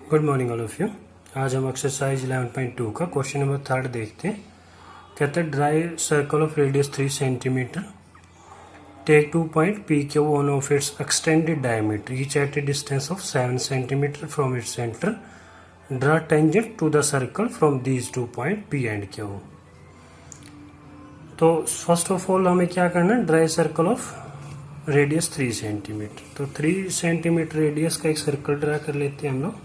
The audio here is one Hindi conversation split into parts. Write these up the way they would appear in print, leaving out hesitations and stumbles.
Good morning all of you. आज हम एक्सरसाइज 11.2 का क्वेश्चन नंबर 3 देखते हैं। कहते हैं draw circle of radius 3 centimetre, take 2 point P Q on of its extended diameter each at a distance of 7 centimetre from its centre, draw tangent to the circle from these 2 point P and Q. तो फर्स्ट ऑफ ऑल हमें क्या करना है, draw circle of radius 3 centimetre. तो 3 सेंटीमीटर रेडियस का एक सर्कल ड्रा कर लेते हैं हम लोग।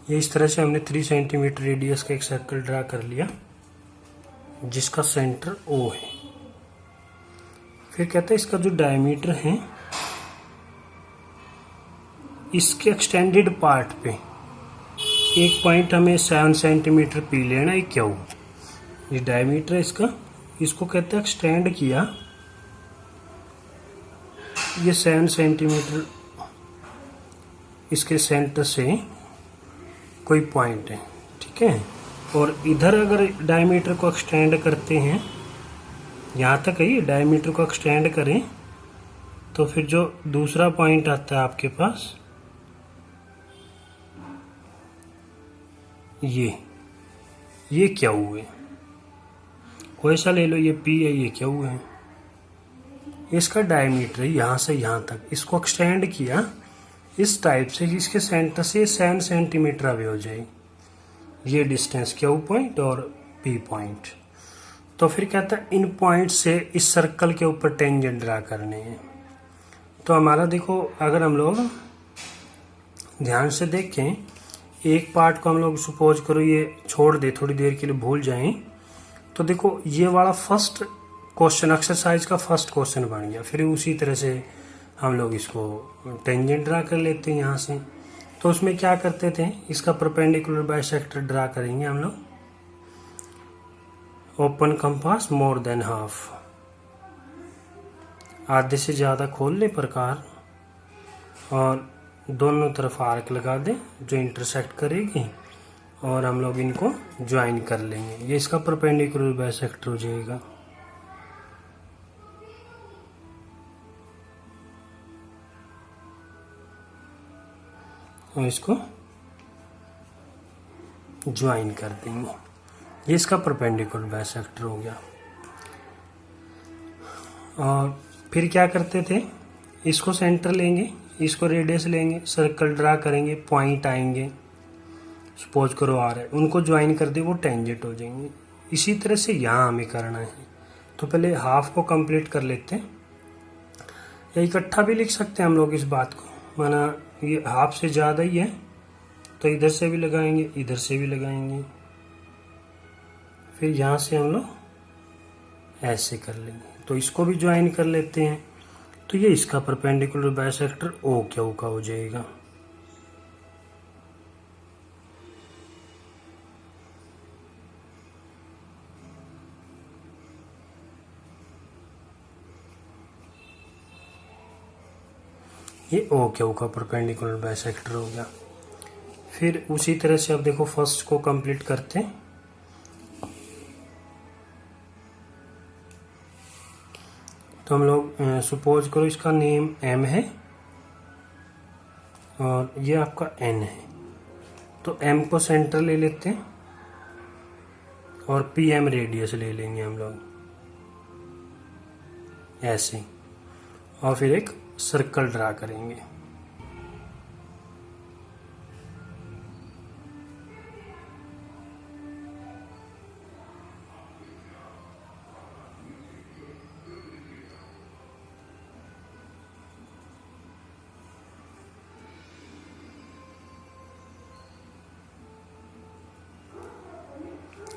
ये इस तरह से हमने 3 सेंटीमीटर रेडियस का एक सर्कल ड्रा कर लिया जिसका सेंटर O है। फिर कहते हैं इसका जो डायमीटर है इसके एक्सटेंडेड पार्ट पे एक पॉइंट हमें 7 सेंटीमीटर पी लेना है क्यों। ये डायमीटर है इसका, इसको कहते हैं एक्सटेंड किया, ये 7 सेंटीमीटर इसके सेंटर से कोई पॉइंट है, ठीक है। और इधर अगर डायमीटर को एक्सटेंड करते हैं, यहाँ तक है, डायमीटर को एक्सटेंड करें तो फिर जो दूसरा पॉइंट आता है आपके पास ये क्या हुए, कोई सा ले लो, ये P है, ये क्या हुए, इसका डायमीटर है यहाँ से यहाँ तक, इसको एक्सटेंड किया इस टाइप से, इसके सेंटर से 7 सेंटीमीटर अवे हो जाए ये डिस्टेंस Q पॉइंट और P पॉइंट। तो फिर कहता है इन पॉइंट से इस सर्कल के ऊपर टेंजेंट ड्रा करने हैं। तो हमारा देखो, अगर हम लोग ध्यान से देखें, एक पार्ट को हम लोग सपोज करो ये छोड़ दे, थोड़ी देर के लिए भूल जाएं, तो देखो ये वाला फर्स्ट क्वेश्चन एक्सरसाइज का फर्स्ट क्वेश्चन बन गया। फिर उसी तरह से हम लोग इसको टेंजेंट ड्रा कर लेते हैं यहाँ से। तो उसमें क्या करते थे, इसका परपेंडिकुलर बाइसेक्टर ड्रा करेंगे हम लोग। Open compass more than half, आधे से ज़्यादा खोल ले प्रकार, और दोनों तरफ आर्क लगा दे जो इंटरसेक्ट करेगी, और हम लोग इनको ज्वाइन कर लेंगे। ये इसका परपेंडिकुलर बाइसेक्टर हो जाएगा। और इसको ज्वाइन कर देंगे, ये इसका परपेंडिकुलर बाइसेक्टर हो गया। और फिर क्या करते थे, इसको सेंटर लेंगे, इसको रेडियस लेंगे, सर्कल ड्रा करेंगे, पॉइंट आएंगे, सपोज करो R है, उनको ज्वाइन कर दे, वो टेंजेंट हो जाएंगे। इसी तरह से यहाँ हमें करना है। तो पहले हाफ को कंप्लीट कर लेते हैं, या इकट्ठा भी लिख सकते हैं हम लोग इस बात को, माना ये हाफ से ज़्यादा ही है तो इधर से भी लगाएंगे, इधर से भी लगाएंगे, फिर यहाँ से हम लोग ऐसे कर लेंगे। तो इसको भी ज्वाइन कर लेते हैं। तो ये इसका परपेंडिकुलर बाइसेक्टर OQ का हो जाएगा। ये OQ का परपेंडिकुलर बाइसेक्टर हो गया। फिर उसी तरह से अब देखो फर्स्ट को कंप्लीट करते हैं। तो हम लोग सपोज करो इसका नेम M है और ये आपका N है। तो M को सेंटर ले लेते हैं और PM रेडियस ले लेंगे हम लोग ऐसे, और फिर एक सर्कल ड्रा करेंगे।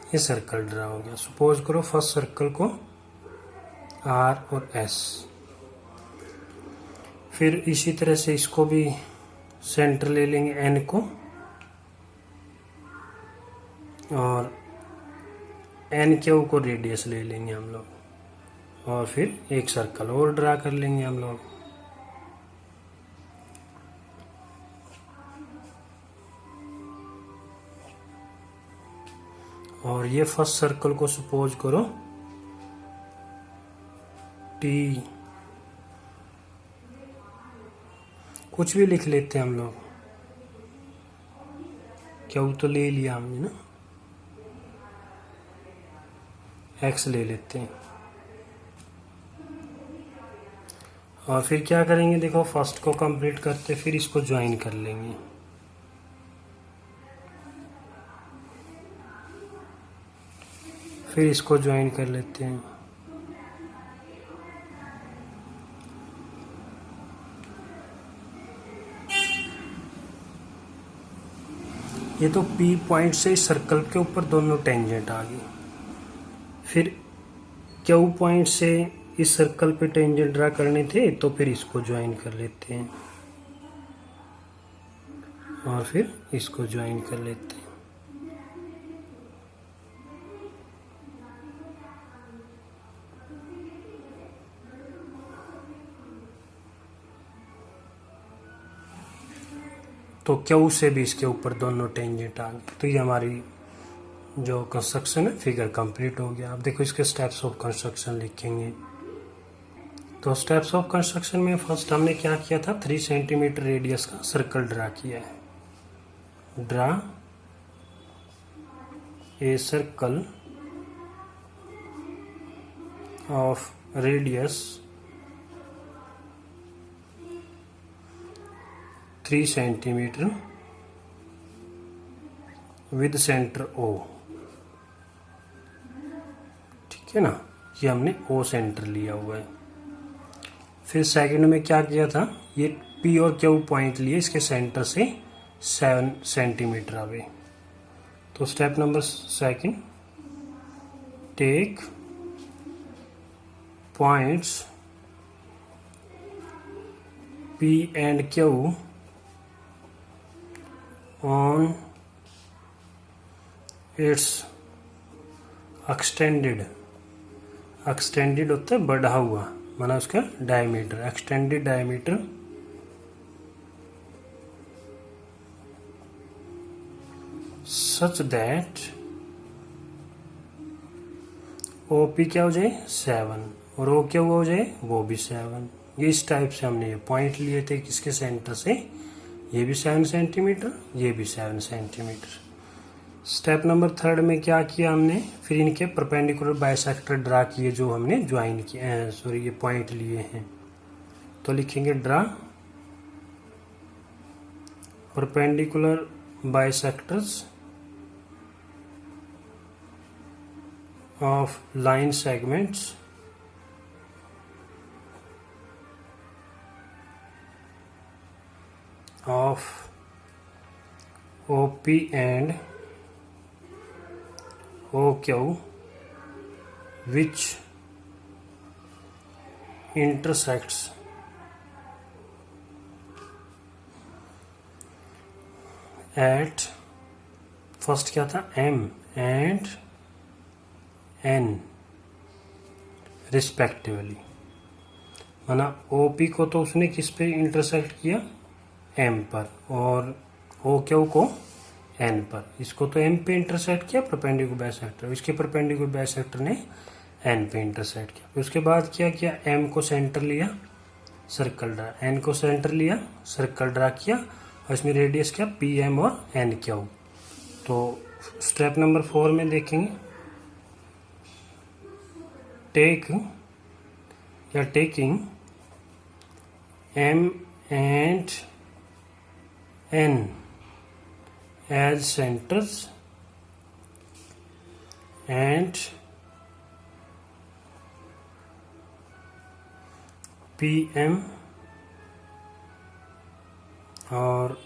ये सर्कल ड्रा हो गया। सपोज करो फर्स्ट सर्कल को R और S, फिर इसी तरह से इसको भी सेंटर ले लेंगे N को, और NQ को रेडियस ले लेंगे हम लोग, और फिर एक सर्कल और ड्रा कर लेंगे हम लोग। और ये फर्स्ट सर्कल को सपोज करो टी, कुछ भी लिख लेते हैं हम लोग, क्यों तो ले लिया हमने ना, एक्स ले लेते हैं। और फिर क्या करेंगे, देखो फर्स्ट को कंप्लीट करते फिर इसको ज्वाइन कर लेंगे। फिर इसको ज्वाइन कर लेते हैं। ये तो P पॉइंट से इस सर्कल के ऊपर दोनों टेंजेंट आ गई। फिर Q पॉइंट से इस सर्कल पे टेंजेंट ड्रा करने थे, तो फिर इसको ज्वाइन कर लेते हैं और फिर इसको ज्वाइन कर लेते हैं। तो Q से भी इसके ऊपर दोनों टेंजेंट आ गए। तो ये हमारी जो कंस्ट्रक्शन है फिगर कंप्लीट हो गया। अब देखो इसके स्टेप्स ऑफ कंस्ट्रक्शन लिखेंगे। तो स्टेप्स ऑफ कंस्ट्रक्शन में फर्स्ट हमने क्या किया था, 3 सेंटीमीटर रेडियस का सर्कल ड्रा किया है। Draw a circle of radius 3 centimetre with centre O। ठीक है ना, ये हमने O सेंटर लिया हुआ है। फिर सेकंड में क्या किया था, ये P और Q पॉइंट लिए इसके सेंटर से 7 सेंटीमीटर अवे। तो step number second, take points P and Q on its extended होता है बढ़ा हुआ, माना उसका diameter, extended diameter such that OP क्या हो जाए 7 और O क्या हो जाए वो भी 7। ये इस टाइप से हमने ये पॉइंट लिए थे किसके सेंटर से, ये भी 7 सेंटीमीटर, ये भी 7 सेंटीमीटर। स्टेप नंबर थर्ड में क्या किया हमने, फिर इनके परपेंडिकुलर बाइसेक्टर ड्रा किए जो हमने ज्वाइन किए, सॉरी ये पॉइंट लिए हैं। तो लिखेंगे draw perpendicular bisectors of line segments of OP and OQ which intersects at first क्या था M and N रिस्पेक्टिवली, माना OP को तो उसने किस पे इंटरसेक्ट किया M पर और OQ को N पर। इसको तो M पे इंटरसेक्ट किया परपेंडिकुलर बाइसेक्टर, इसके परपेंडिकुलर बाइसेक्टर ने N पे इंटरसेक्ट किया। फिर उसके बाद क्या किया, M को सेंटर लिया सर्कल ड्रा, N को सेंटर लिया सर्कल ड्रा किया और इसमें रेडियस क्या PM और NQ। तो स्टेप नंबर 4 में देखेंगे, टेक या taking M and N as centers and PM और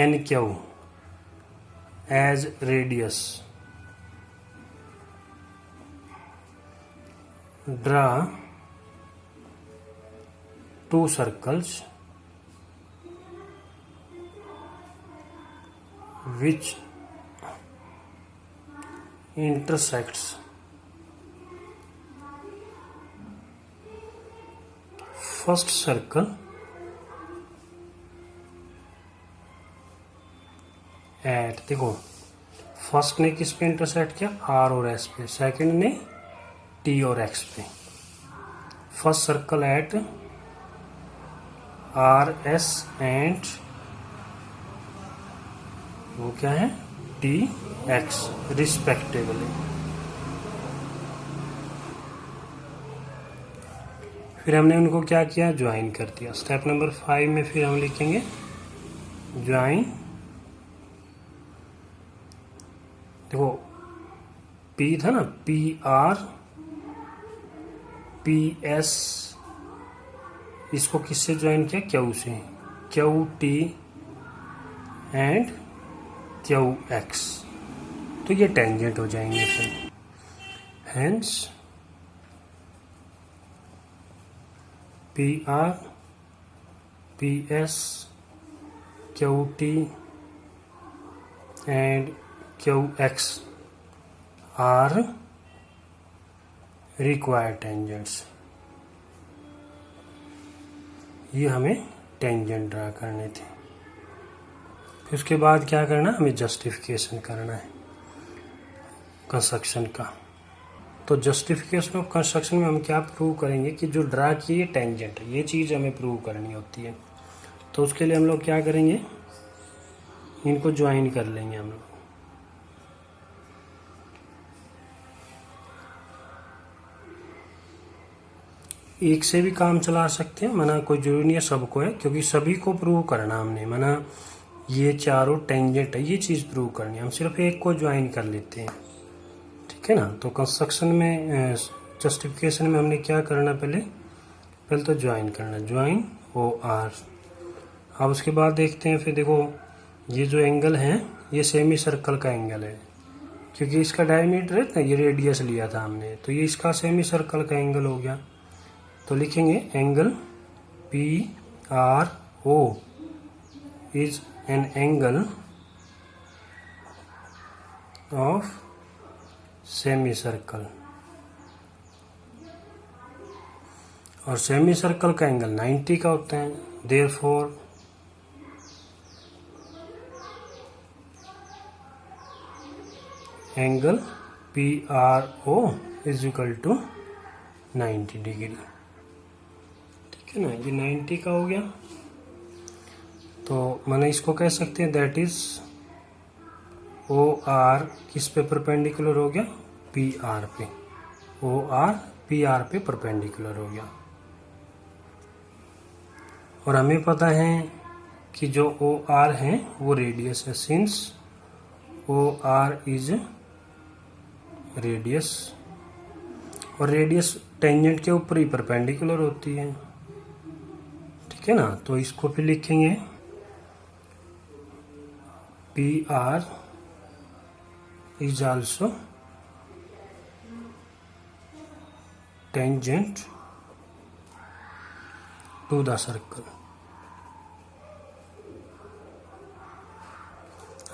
NQ as radius, draw 2 circles which intersects first circle at, देखो फर्स्ट ने किस पे इंटरसेक्ट किया, आर और एस पे, सेकंड ने टी और एक्स पे। First circle eight R S and वो क्या है, टी एक्स रिस्पेक्टिवली। फिर हमने उनको क्या किया, ज्वाइन कर दिया। स्टेप नंबर 5 में फिर हम लिखेंगे ज्वाइन, देखो पी था ना, पी आर पी एस, इसको किससे ज्वाइन किया, क्यू से, Q T and Q X, तो ये टेंजेंट हो जाएंगे फिर। Hence P R P S Q T and Q X are required tangents. ये हमें टेंजेंट ड्रा करने थे। फिर उसके बाद क्या करना, हमें जस्टिफिकेशन करना है कंस्ट्रक्शन का। तो जस्टिफिकेशन ऑफ कंस्ट्रक्शन में हम क्या प्रूव करेंगे कि जो ड्रा किए टेंजेंट है, ये चीज़ हमें प्रूव करनी होती है। तो उसके लिए हम लोग क्या करेंगे, इनको ज्वाइन कर लेंगे हम लोग। एक से भी काम चला सकते हैं, मना कोई जरूरी नहीं है सबको है, क्योंकि सभी को प्रूव करना हमने, मना ये चारों टेंजेंट है, ये चीज़ प्रूव करनी है, हम सिर्फ एक को ज्वाइन कर लेते हैं, ठीक है ना। तो कंस्ट्रक्शन में जस्टिफिकेशन में हमने क्या करना, पहले तो ज्वाइन करना, ज्वाइन ओ आर। अब उसके बाद देखते हैं, फिर देखो ये जो एंगल है ये सेमी सर्कल का एंगल है, क्योंकि इसका डायमीटर है ना, ये रेडियस लिया था हमने, तो ये इसका सेमी सर्कल का एंगल हो गया। तो लिखेंगे angle P R O is an angle of semi circle, और सेमी सर्कल का एंगल 90 का होता है। Therefore angle P R O is equal to 90 degree, ठीक है ना। ये 90 का हो गया, तो मैंने इसको कह सकते हैं दैट इज ओ आर किस पे परपेंडिकुलर हो गया, पी आर पे, ओ आर पी आर पे परपेंडिकुलर हो गया। और हमें पता है कि जो ओ आर है वो रेडियस है, since O R is radius, और रेडियस टेंजेंट के ऊपर ही परपेंडिकुलर होती है, ठीक है ना। तो इसको फिर लिखेंगे P R is also tangent to the circle.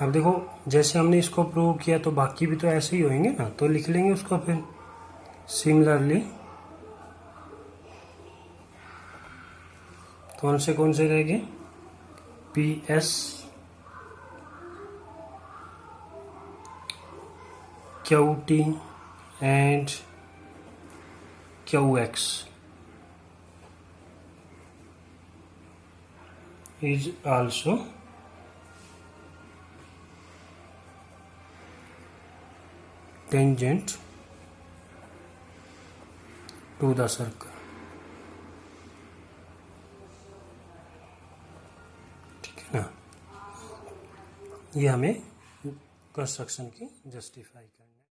अब देखो जैसे हमने इसको प्रूव किया तो बाकी भी तो ऐसे ही होंगे ना, तो लिख लेंगे उसको फिर सिमिलरली। कौन से रहेंगे, P S Q T and Q X is also tangent to the circle, ठीक है ना। ये हमें कंस्ट्रक्शन की जस्टिफाई करनी है।